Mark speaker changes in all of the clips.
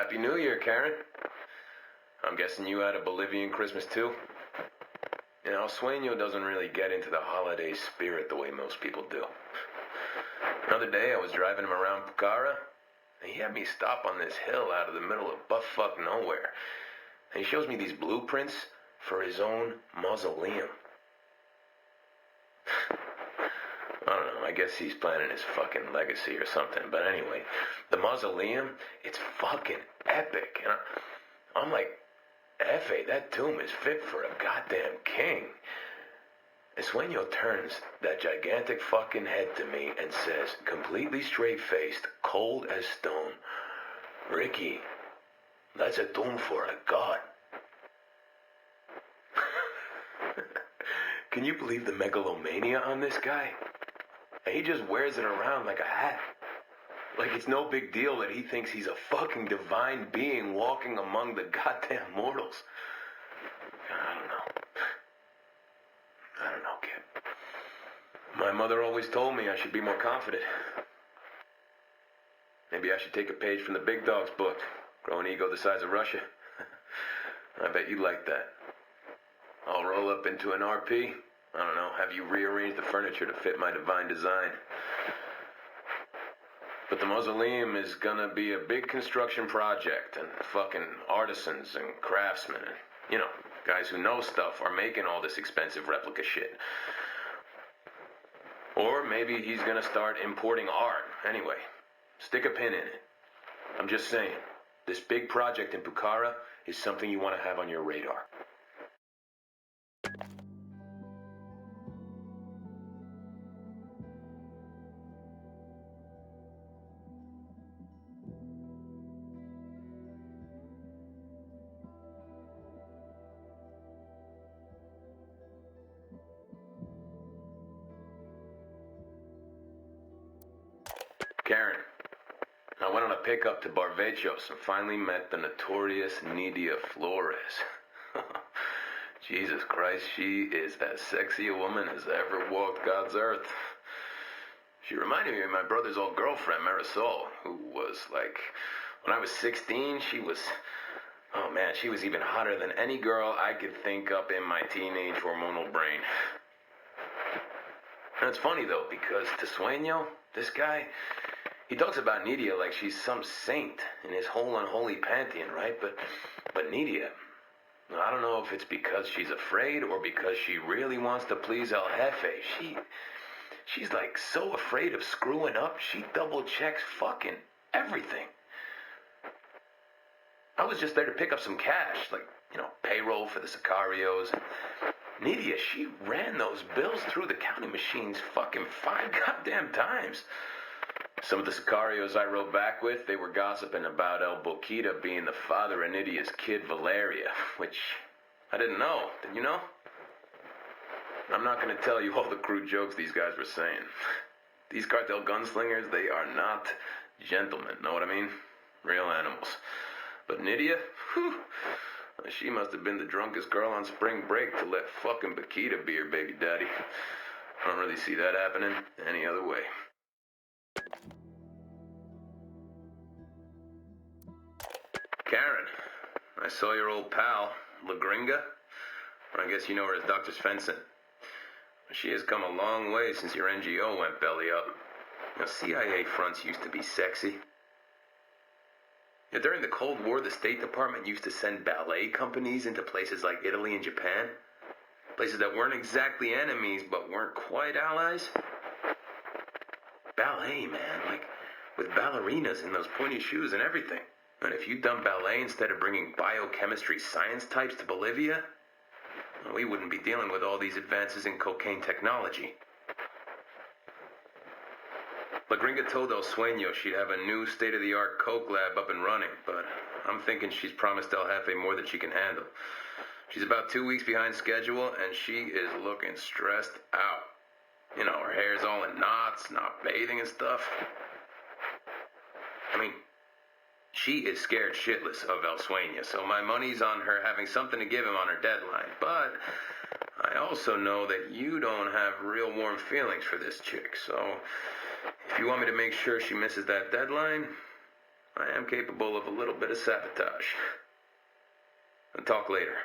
Speaker 1: Happy New Year, Karen. I'm guessing you had a Bolivian Christmas too? You know, Sueño doesn't really get into the holiday spirit the way most people do. Another day I was driving him around Pucara, and he had me stop on this hill out of the middle of buttfuck nowhere. And he shows me these blueprints for his own mausoleum. I don't know, I guess he's planning his fucking legacy or something. But anyway, the mausoleum, it's fucking epic. And I'm like, Efe, that tomb is fit for a goddamn king. And Sueño turns that gigantic fucking head to me and says, completely straight-faced, cold as stone, Ricky, that's a tomb for a god. Can you believe the megalomania on this guy? And he just wears it around like a hat. Like it's no big deal that he thinks he's a fucking divine being walking among the goddamn mortals. I don't know, kid. My mother always told me I should be more confident. Maybe I should take a page from the big dog's book. Grow an ego the size of Russia. I bet you'd like that. I'll roll up into an RP. I don't know, have you rearrange the furniture to fit my divine design. But the mausoleum is gonna be a big construction project, and fucking artisans and craftsmen and, you know, guys who know stuff are making all this expensive replica shit. Or maybe he's gonna start importing art. Anyway, stick a pin in it. I'm just saying, this big project in Pucara is something you want to have on your radar. Karen, I went on a pickup to Barvechos and finally met the notorious Nidia Flores. Jesus Christ, she is as sexy a woman as ever walked God's earth. She reminded me of my brother's old girlfriend, Marisol, who was like, when I was 16, she was even hotter than any girl I could think up in my teenage hormonal brain. And it's funny though, because to Sueño, this guy, he talks about Nidia like she's some saint in his whole unholy pantheon, right? But Nidia, I don't know if it's because she's afraid or because she really wants to please El Jefe. She's like so afraid of screwing up, she double checks fucking everything. I was just there to pick up some cash, like, you know, payroll for the Sicarios. Nidia, she ran those bills through the counting machines fucking 5 goddamn times. Some of the Sicarios I rode back with, they were gossiping about El Boquita being the father of Nidia's kid, Valeria, which I didn't know. Did you know? I'm not going to tell you all the crude jokes these guys were saying. These cartel gunslingers, they are not gentlemen, know what I mean? Real animals. But Nidia, whew, she must have been the drunkest girl on spring break to let fucking Boquita be her baby daddy. I don't really see that happening any other way. Karen, I saw your old pal, La Gringa. I guess you know her as Dr. Svensson. She has come a long way since your NGO went belly up. Now, CIA fronts used to be sexy. Yeah, during the Cold War, the State Department used to send ballet companies into places like Italy and Japan. Places that weren't exactly enemies, but weren't quite allies. Ballet, man, like with ballerinas in those pointy shoes and everything. And if you'd done ballet instead of bringing biochemistry science types to Bolivia, we wouldn't be dealing with all these advances in cocaine technology. La Gringa told El Sueño she'd have a new state-of-the-art coke lab up and running, but I'm thinking she's promised El Jefe more than she can handle. She's about 2 weeks behind schedule, and she is looking stressed out. You know, her hair's all in knots, not bathing and stuff. I mean, she is scared shitless of El Sueño, so my money's on her having something to give him on her deadline. But I also know that you don't have real warm feelings for this chick, so if you want me to make sure she misses that deadline, I am capable of a little bit of sabotage. I'll talk later.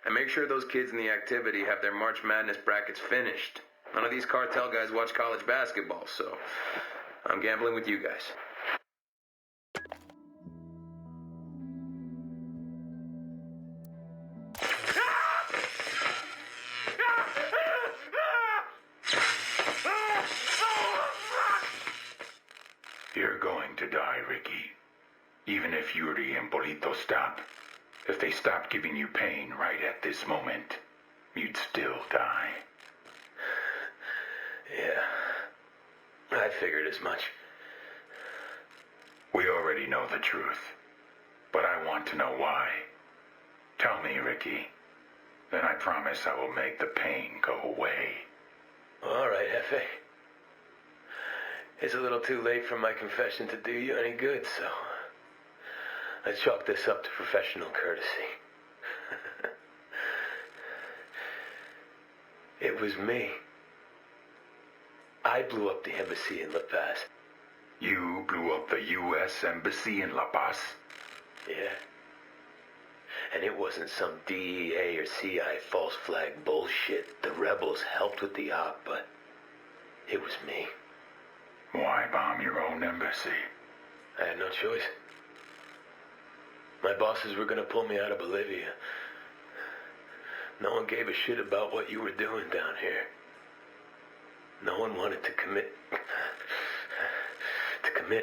Speaker 1: And make sure those kids in the activity have their March Madness brackets finished. None of these cartel guys watch college basketball, so I'm gambling with you guys.
Speaker 2: You're going to die, Ricky. Even if Yuri and Polito stop. If they stop giving you pain right at this moment, you'd still die.
Speaker 1: Yeah, I figured as much.
Speaker 2: We already know the truth, but I want to know why. Tell me, Ricky. Then I promise I will make the pain go away.
Speaker 1: All right, Hefe. It's a little too late for my confession to do you any good, so I chalk this up to professional courtesy. It was me. I blew up the embassy in La Paz.
Speaker 2: You blew up the U.S. Embassy in La Paz?
Speaker 1: Yeah. And it wasn't some DEA or CIA false flag bullshit. The rebels helped with the op, but it was me.
Speaker 2: Why bomb your own embassy?
Speaker 1: I had no choice. My bosses were gonna pull me out of Bolivia. No one gave a shit about what you were doing down here. No one wanted to commit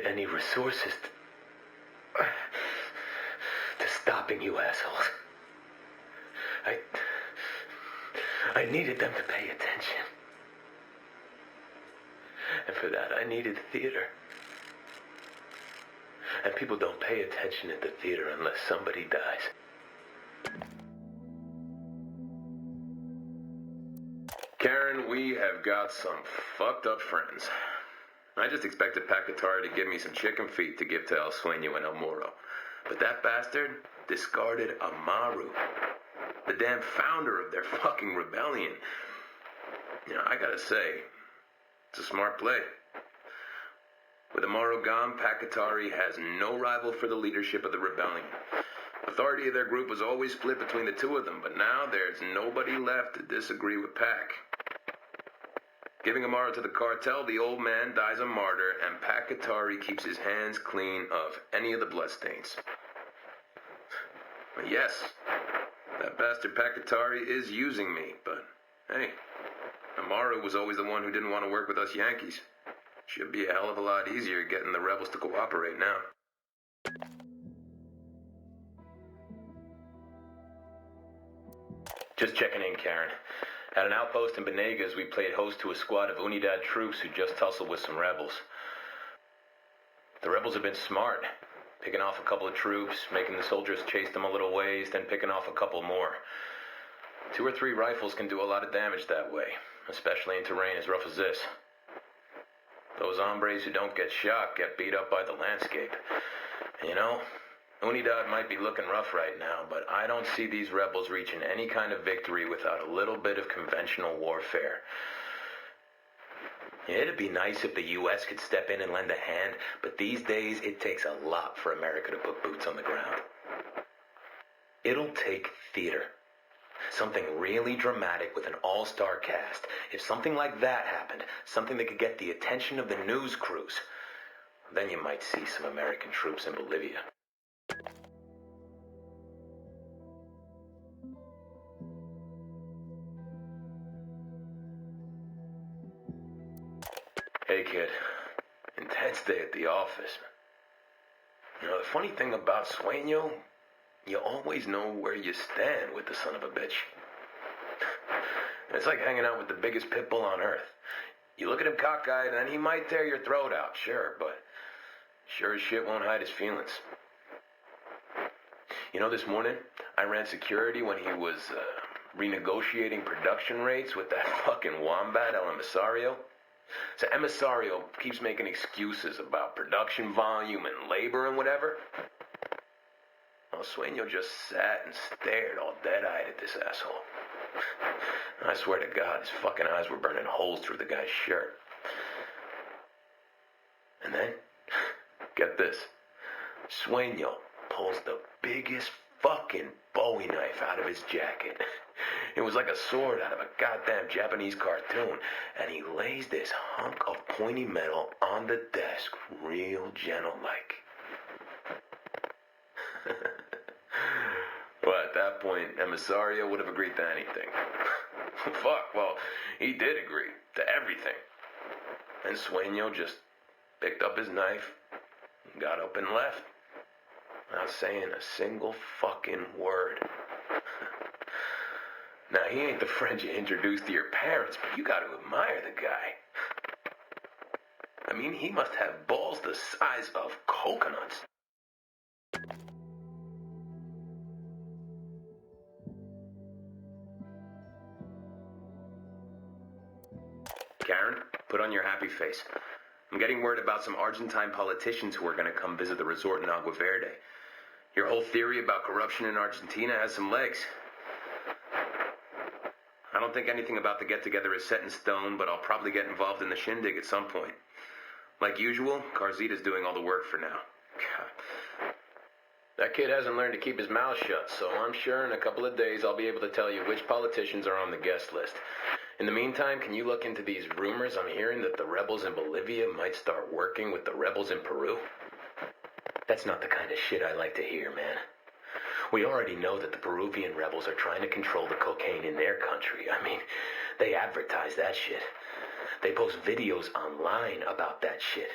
Speaker 1: any resources to stopping you assholes. I needed them to pay attention. And for that, I needed theater. And people don't pay attention at the theater unless somebody dies. Karen, we have got some fucked up friends. I just expected Pacatari to give me some chicken feet to give to El Sueño and El Moro. But that bastard discarded Amaru, the damn founder of their fucking rebellion. You know, I gotta say, it's a smart play. With Amaru gone, Pacatari has no rival for the leadership of the rebellion. Authority of their group was always split between the two of them, but now there's nobody left to disagree with Pac. Giving Amaru to the cartel, the old man dies a martyr, and Pacatari keeps his hands clean of any of the bloodstains. Yes, that bastard Pacatari is using me, but hey, Amaru was always the one who didn't want to work with us Yankees. Should be a hell of a lot easier getting the rebels to cooperate now. Just checking in, Karen. At an outpost in Benegas, we played host to a squad of Unidad troops who just tussled with some rebels. The rebels have been smart, picking off a couple of troops, making the soldiers chase them a little ways, then picking off a couple more. 2 or 3 rifles can do a lot of damage that way, especially in terrain as rough as this. Those hombres who don't get shot get beat up by the landscape. And you know, Unidad might be looking rough right now, but I don't see these rebels reaching any kind of victory without a little bit of conventional warfare. It'd be nice if the U.S. could step in and lend a hand, but these days it takes a lot for America to put boots on the ground. It'll take theater. Something really dramatic with an all-star cast. If something like that happened, something that could get the attention of the news crews, then you might see some American troops in Bolivia. Hey, kid. Intense day at the office. You know, the funny thing about Sueño, you always know where you stand with the son of a bitch. It's like hanging out with the biggest pit bull on earth. You look at him cockeyed, and he might tear your throat out, sure, but sure as shit won't hide his feelings. You know, this morning, I ran security when he was renegotiating production rates with that fucking wombat, El Emisario. So Emisario keeps making excuses about production volume and labor and whatever. Well, Sueño just sat and stared all dead-eyed at this asshole. I swear to God, his fucking eyes were burning holes through the guy's shirt. And then, get this, Sueño pulls the biggest fucking Bowie knife out of his jacket. It was like a sword out of a goddamn Japanese cartoon. And he lays this hunk of pointy metal on the desk real gentle-like. Well, at that point, Emisario would have agreed to anything. Fuck, well, he did agree to everything. And Sueño just picked up his knife, got up and left, not saying a single fucking word. Now, he ain't the friend you introduced to your parents, but you gotta admire the guy. I mean, he must have balls the size of coconuts. Karen, put on your happy face. I'm getting word about some Argentine politicians who are going to come visit the resort in Agua Verde. Your whole theory about corruption in Argentina has some legs. I don't think anything about the get-together is set in stone, but I'll probably get involved in the shindig at some point. Like usual, Carzita's doing all the work for now. God. That kid hasn't learned to keep his mouth shut, so I'm sure in a couple of days I'll be able to tell you which politicians are on the guest list. In the meantime, can you look into these rumors I'm hearing that the rebels in Bolivia might start working with the rebels in Peru? That's not the kind of shit I like to hear, man. We already know that the Peruvian rebels are trying to control the cocaine in their country. I mean, they advertise that shit. They post videos online about that shit.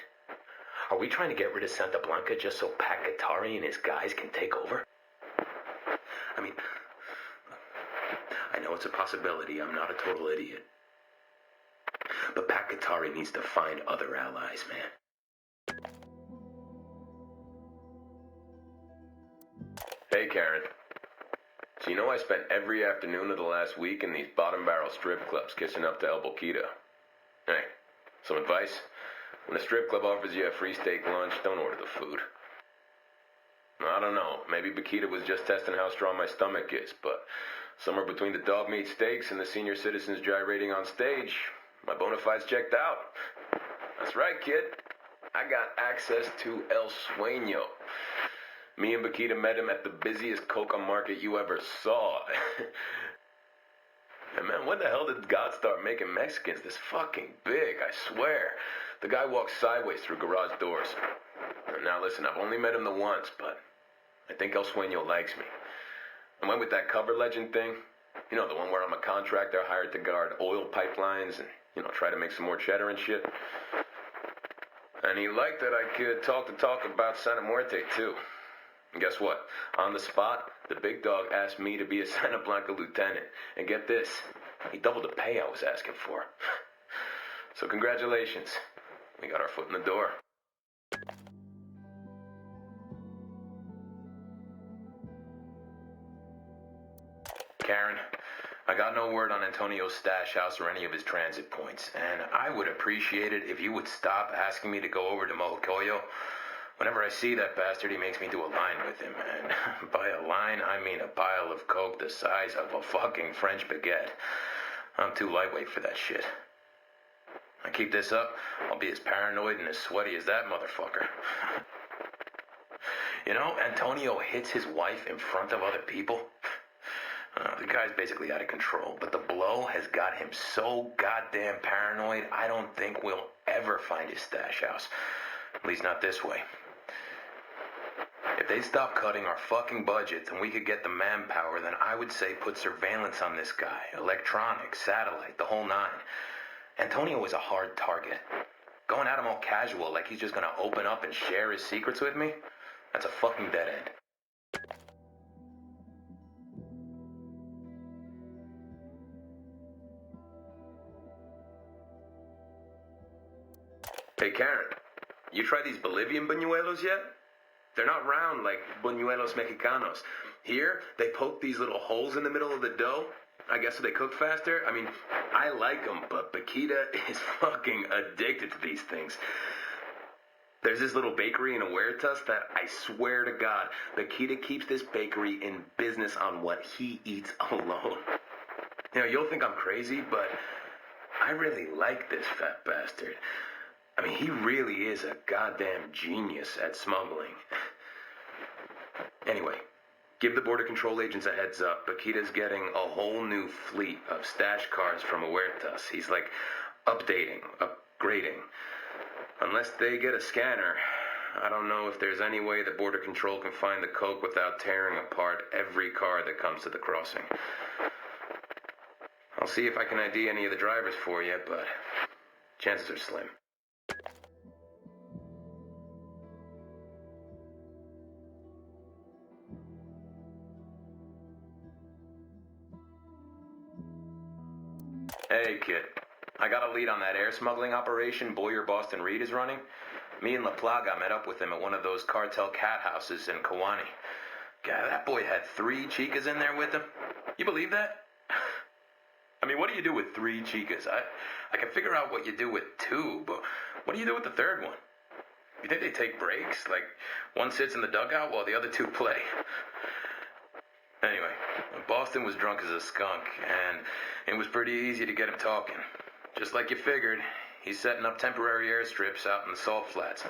Speaker 1: Are we trying to get rid of Santa Blanca just so Pat Guattari and his guys can take over? I mean, I know it's a possibility. I'm not a total idiot. But Pat Guattari needs to find other allies, man. Hey, Karen. So you know I spent every afternoon of the last week in these bottom-barrel strip clubs kissing up to El Boquita. Hey, some advice? When a strip club offers you a free steak lunch, don't order the food. I don't know. Maybe Boquita was just testing how strong my stomach is, but somewhere between the dog meat steaks and the senior citizens gyrating on stage, my bona fides checked out. That's right, kid. I got access to El Sueño. Me and Boquita met him at the busiest coca market you ever saw. And man, when the hell did God start making Mexicans this fucking big, I swear. The guy walks sideways through garage doors. Now listen, I've only met him the once, but I think El Sueño likes me. I went with that cover legend thing. You know, the one where I'm a contractor hired to guard oil pipelines and, try to make some more cheddar and shit. And he liked that I could talk about Santa Muerte, too. And guess what? On the spot, the big dog asked me to be a Santa Blanca lieutenant. And get this, he doubled the pay I was asking for. So congratulations. We got our foot in the door. Karen, I got no word on Antonio's stash house or any of his transit points, and I would appreciate it if you would stop asking me to go over to Mojocoyo. Whenever I see that bastard, he makes me do a line with him, and by a line, I mean a pile of coke the size of a fucking French baguette. I'm too lightweight for that shit. I keep this up, I'll be as paranoid and as sweaty as that motherfucker. Antonio hits his wife in front of other people. The guy's basically out of control, but the blow has got him so goddamn paranoid, I don't think we'll ever find his stash house. At least not this way. If they stop cutting our fucking budget and we could get the manpower, then I would say put surveillance on this guy. Electronic, satellite, the whole nine. Antonio is a hard target. Going at him all casual like he's just gonna open up and share his secrets with me? That's a fucking dead end. Hey, Karen, you tried these Bolivian buñuelos yet? They're not round like buñuelos mexicanos. Here, they poke these little holes in the middle of the dough. I guess so they cook faster. I mean, I like them, but Boquita is fucking addicted to these things. There's this little bakery in Huertas that I swear to God, Boquita keeps this bakery in business on what he eats alone. You'll think I'm crazy, but I really like this fat bastard. I mean, he really is a goddamn genius at smuggling. Anyway, give the Border Control agents a heads up. Paquita's getting a whole new fleet of stash cars from Huertas. He's like upgrading. Unless they get a scanner, I don't know if there's any way the Border Control can find the coke without tearing apart every car that comes to the crossing. I'll see if I can ID any of the drivers for you, but chances are slim. Hey, kid. I got a lead on that air smuggling operation Boyer Boston Reed is running. Me and La Plaga met up with him at one of those cartel cat houses in Kawani. God, that boy had 3 chicas in there with him. You believe that? I mean, what do you do with 3 chicas? I can figure out what you do with 2, but what do you do with the third one? You think they take breaks? Like, one sits in the dugout while the other 2 play? Anyway, Boston was drunk as a skunk, and it was pretty easy to get him talking. Just like you figured, he's setting up temporary airstrips out in the salt flats.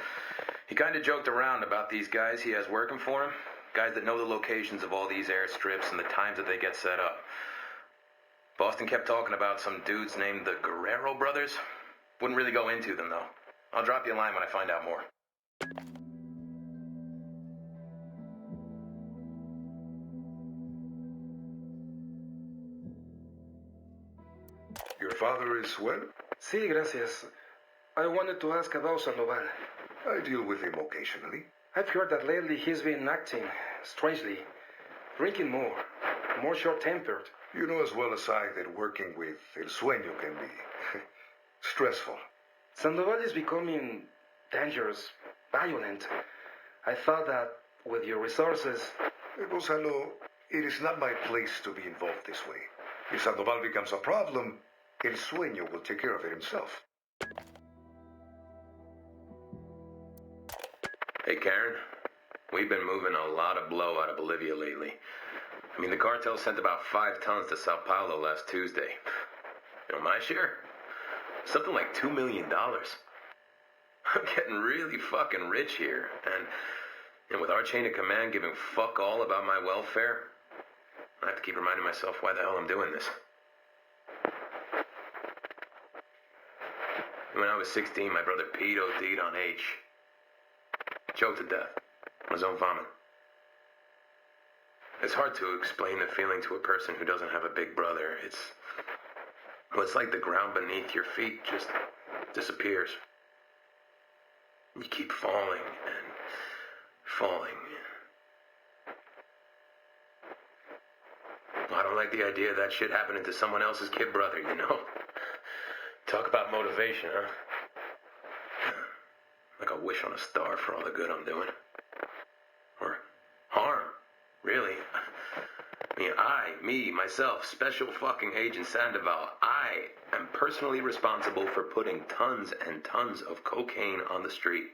Speaker 1: He kind of joked around about these guys he has working for him, guys that know the locations of all these airstrips and the times that they get set up. Boston kept talking about some dudes named the Guerrero brothers. Wouldn't really go into them, though. I'll drop you a line when I find out more.
Speaker 3: Your father is well?
Speaker 4: Sí, gracias. I wanted to ask about Sandoval.
Speaker 3: I deal with him occasionally.
Speaker 4: I've heard that lately he's been acting strangely, drinking more short-tempered.
Speaker 3: You know as well as I that working with El Sueño can be stressful.
Speaker 4: Sandoval is becoming dangerous, violent. I thought that with your resources...
Speaker 3: Gonzalo, it is not my place to be involved this way. If Sandoval becomes a problem, El Sueño will take care of it himself.
Speaker 1: Hey, Karen. We've been moving a lot of blow out of Bolivia lately. I mean, the cartel sent about 5 tons to Sao Paulo last Tuesday. You know, my share? Something like $2 million. I'm getting really fucking rich here. And with our chain of command giving fuck all about my welfare, I have to keep reminding myself why the hell I'm doing this. When I was 16, my brother Pete OD'd on H. Choked to death on his own vomit. It's hard to explain the feeling to a person who doesn't have a big brother. It's like the ground beneath your feet just disappears. You keep falling and falling. I don't like the idea of that shit happening to someone else's kid brother, you know? Talk about motivation, huh? Like a wish on a star for all the good I'm doing. Or harm, really. I mean, myself, Special fucking Agent Sandoval, I am personally responsible for putting tons and tons of cocaine on the street.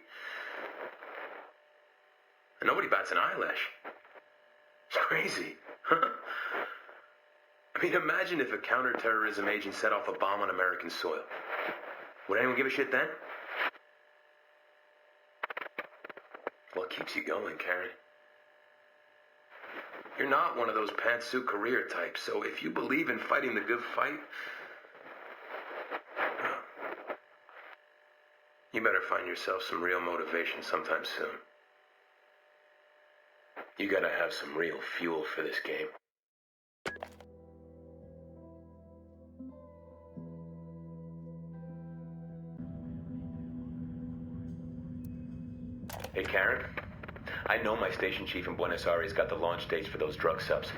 Speaker 1: And nobody bats an eyelash. It's crazy, huh? I mean, imagine if a counterterrorism agent set off a bomb on American soil. Would anyone give a shit then? What keeps you going, Karen? You're not one of those pantsuit career types, so if you believe in fighting the good fight, you better find yourself some real motivation sometime soon. You gotta have some real fuel for this game. Hey, Karen. I know my station chief in Buenos Aires got the launch dates for those drug subs.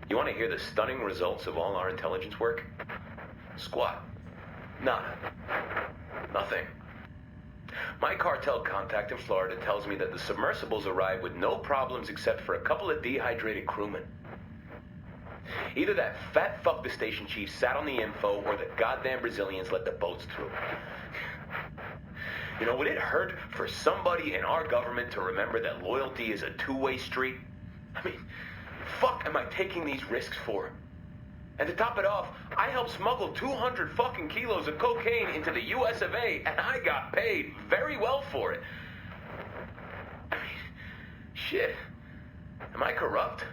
Speaker 1: You want to hear the stunning results of all our intelligence work? Squat. Nada. Nothing. My cartel contact in Florida tells me that the submersibles arrived with no problems except for a couple of dehydrated crewmen. Either that fat fuck the station chief sat on the info or the goddamn Brazilians let the boats through. You know, would it hurt for somebody in our government to remember that loyalty is a two-way street? I mean, fuck am I taking these risks for? And to top it off, I helped smuggle 200 fucking kilos of cocaine into the US of A, and I got paid very well for it. I mean, shit. Am I corrupt?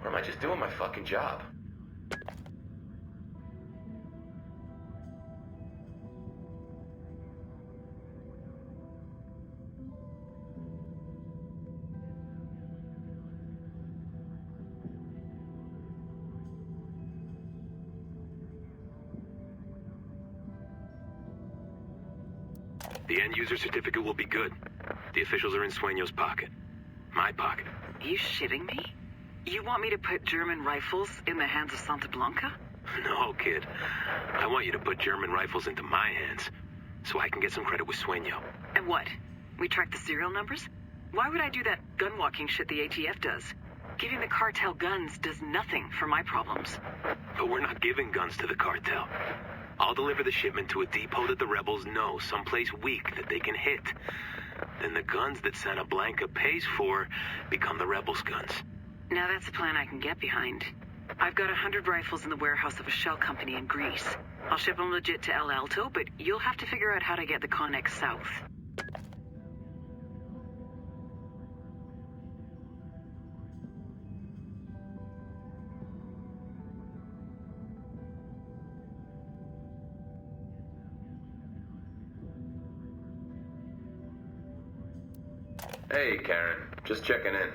Speaker 1: Or am I just doing my fucking job?
Speaker 5: The end-user certificate will be good. The officials are in Sueño's pocket. My pocket.
Speaker 6: Are you shitting me? You want me to put German rifles in the hands of Santa Blanca?
Speaker 5: No, kid. I want you to put German rifles into my hands, so I can get some credit with Sueño.
Speaker 6: And what? We track the serial numbers? Why would I do that gun-walking shit the ATF does? Giving the cartel guns does nothing for my problems.
Speaker 5: But we're not giving guns to the cartel. I'll deliver the shipment to a depot that the rebels know, someplace weak that they can hit. Then the guns that Santa Blanca pays for become the rebels' guns.
Speaker 6: Now that's a plan I can get behind. I've got 100 rifles in the warehouse of a shell company in Greece. I'll ship them legit to El Alto, but you'll have to figure out how to get the Connex south.
Speaker 1: Hey, Karen. Just checking in.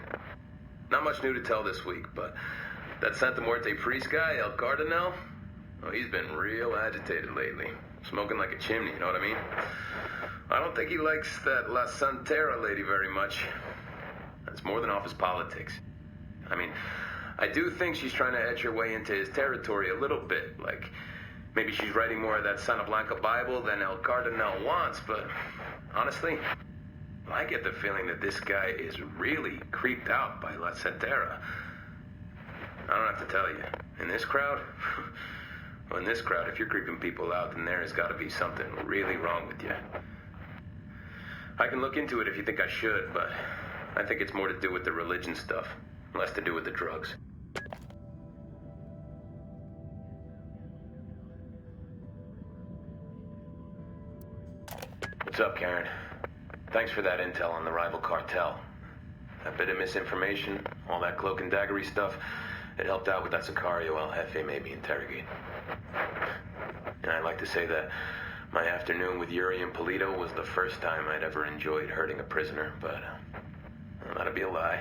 Speaker 1: Not much new to tell this week, but that Santa Muerte priest guy, El Cardinal, oh, he's been real agitated lately. Smoking like a chimney, you know what I mean? I don't think he likes that La Santera lady very much. That's more than off his politics. I mean, I do think she's trying to edge her way into his territory a little bit. Like, maybe she's writing more of that Santa Blanca Bible than El Cardinal wants, but honestly, I get the feeling that this guy is really creeped out by La Santera. I don't have to tell you. In this crowd, well, in this crowd, if you're creeping people out, then there has got to be something really wrong with you. I can look into it if you think I should, but I think it's more to do with the religion stuff, less to do with the drugs. What's up, Karen? Thanks for that intel on the rival cartel. That bit of misinformation, all that cloak and daggery stuff, it helped out with that Sicario El Jefe made me interrogate. And I'd like to say that my afternoon with Yuri and Polito was the first time I'd ever enjoyed hurting a prisoner, but that'd be a lie.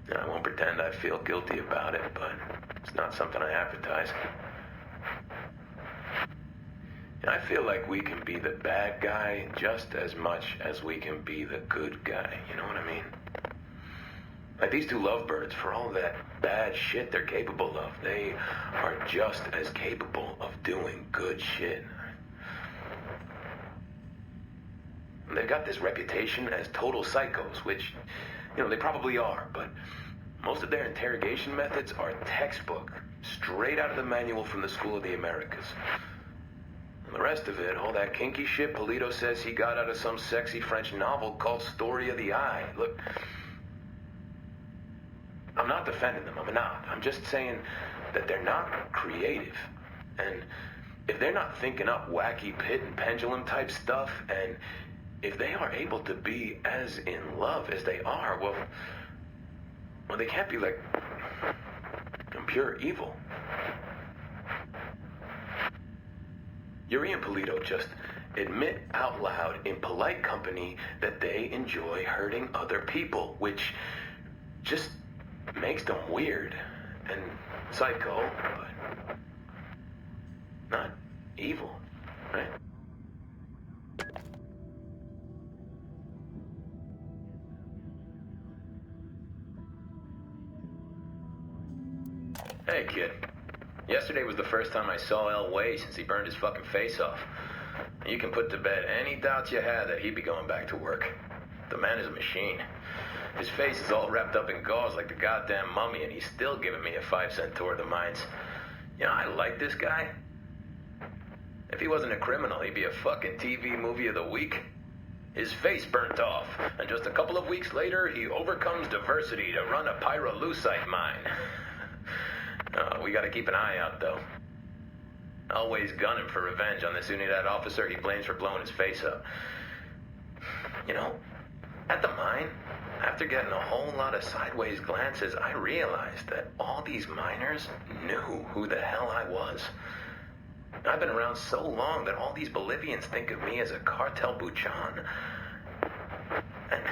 Speaker 1: And I won't pretend I feel guilty about it, but it's not something I advertise. And I feel like we can be the bad guy just as much as we can be the good guy, you know what I mean? Like these two lovebirds, for all that bad shit they're capable of, they are just as capable of doing good shit. And they've got this reputation as total psychos, which, you know, they probably are, but most of their interrogation methods are textbook, straight out of the manual from the School of the Americas. And the rest of it, all that kinky shit Polito says he got out of some sexy French novel called Story of the Eye. Look, I'm not defending them, I'm not. I'm just saying that they're not creative. And if they're not thinking up wacky pit and pendulum type stuff, and if they are able to be as in love as they are, well, they can't be like pure evil. Yuri and Polito just admit out loud in polite company that they enjoy hurting other people, which just makes them weird and psycho, but not evil, right? Hey, kid. Yesterday was the first time I saw El Way since he burned his fucking face off. You can put to bed any doubts you had that he'd be going back to work. The man is a machine. His face is all wrapped up in gauze like the goddamn mummy, and he's still giving me a 5-cent tour of the mines. You know, I like this guy. If he wasn't a criminal, he'd be a fucking TV movie of the week. His face burnt off, and just a couple of weeks later, he overcomes diversity to run a pyrolusite mine. We gotta keep an eye out, though. Always gunning for revenge on this Unidad officer he blames for blowing his face up. You know, At the mine, after getting a whole lot of sideways glances, I realized that all these miners knew who the hell I was. I've been around so long that all these Bolivians think of me as a cartel buchon. And,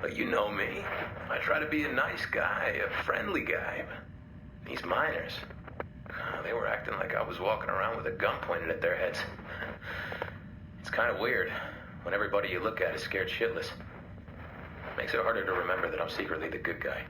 Speaker 1: well, you know me. I try to be a nice guy, a friendly guy. But these miners, they were acting like I was walking around with a gun pointed at their heads. It's kind of weird when everybody you look at is scared shitless. Makes it harder to remember that I'm secretly the good guy.